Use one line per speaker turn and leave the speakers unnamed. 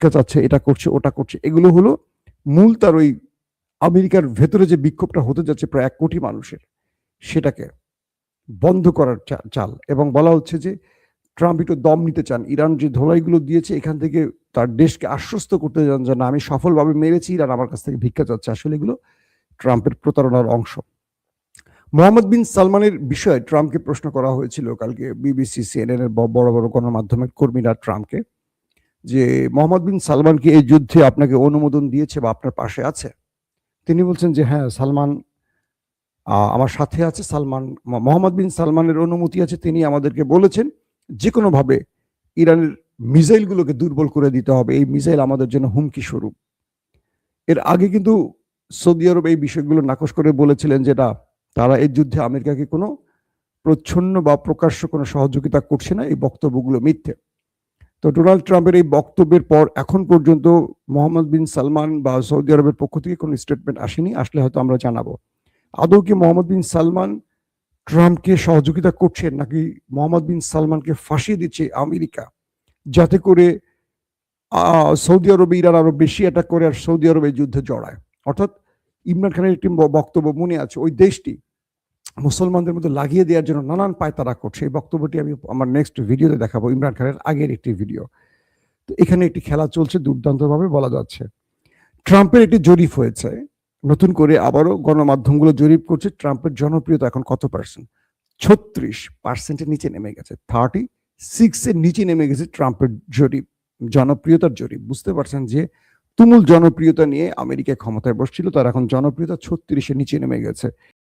ভিক্ষা চাচ্ছে, এটা করছে, ওটা করছে। এগুলো হলো মূল তার ওই আমেরিকার ভেতরে যে বিক্ষোভটা হতে যাচ্ছে প্রায় 1 কোটি মানুষের, সেটাকে বন্ধ করার চাল। এবং বলা হচ্ছে যে ট্রাম্প একটু দম নিতে চান। ইরান যে ধোলাইগুলো দিয়েছে এখান থেকে তার দেশকে আশ্বস্ত করতে চান যে না, আমি সফলভাবে মেরেছি, ইরান আমার কাছ থেকে ভিক্ষা চাচ্ছে। আসলে এগুলো ট্রাম্পের প্রতারণার অংশ। মোহাম্মদ বিন সালমানের বিষয়ে ট্রাম্পকে প্রশ্ন করা হয়েছিল কালকে বিবিসি, সিএনএন এর বড় বড় গণমাধ্যমের কর্মীরা ট্রাম্পকে, যে মোহাম্মদ বিন সালমান কি এই যুদ্ধে আপনাকে অনুমোদন দিয়েছে বা আপনার পাশে আছে? তিনি বলছেন যে হ্যাঁ, সালমান আমার সাথে আছে। মোহাম্মদ বিন সালমানের অনুমতি আছে। তিনি আমাদেরকে বলেছেন যে কোনোভাবে ইরানের মিসাইলগুলোকে দুর্বল করে দিতে হবে। এই মিসাইল আমাদের জন্য হুমকি স্বরূপ। এর আগে কিন্তু সৌদি আরব এই বিষয়গুলো নাকচ করে বলেছিলেন যে তারা এই যুদ্ধে আমেরিকাকে কোনো প্রচ্ছন্ন বা প্রকাশ্য কোনো সহযোগিতা করছে না। এই বক্তব্যগুলো মিথ্যে। তো ডোনাল্ড ট্রাম্পের এই বক্তব্যের পর এখন পর্যন্ত মোহাম্মদ বিন সালমান বা সৌদি আরবের পক্ষ থেকে কোনো স্টেটমেন্ট আসেনি। আসলে হয়তো আমরা জানাবো। আদৌ কি মোহাম্মদ বিন সালমান ট্রাম্পকে সহযোগিতা করছেন, নাকি মোহাম্মদ বিন সালমানকে ফাঁসিয়ে দিচ্ছে আমেরিকা, যাতে করে সৌদি আরবে ইরান আরো বেশি অ্যাটাক করে আর সৌদি আরব এই যুদ্ধে জড়ায়? অর্থাৎ ইমরান খানের একটি বক্তব্য মনে আছে, ওই দেশটি মুসলমানদের মধ্যে লাগিয়ে দেওয়ার জন্য নানান পায়তারা করছে। এই বক্তব্যটি আমি আমার নেক্সট ভিডিওতে দেখাবো, ইমরান খানের আগের একটি ভিডিও। তো এখানে একটি খেলা চলছে দুর্দান্তভাবে বলা যাচ্ছে। ট্রাম্পের একটি জরিপ হয়েছে, নতুন করে আবারও গণমাধ্যমগুলো জরিপ করছে ট্রাম্পের জনপ্রিয়তা এখন কত পার্সেন্ট। 36%-এর নিচে নেমে গেছে, 36-এর নিচে নেমে গেছে ট্রাম্পের জরিপ, জনপ্রিয়তার জরিপ। বুঝতে পারছেন যে তুমুল জনপ্রিয়তা নিয়ে আমেরিকায় ক্ষমতায় বসছিল, তার এখন জনপ্রিয়তা 36-এর নিচে নেমে গেছে।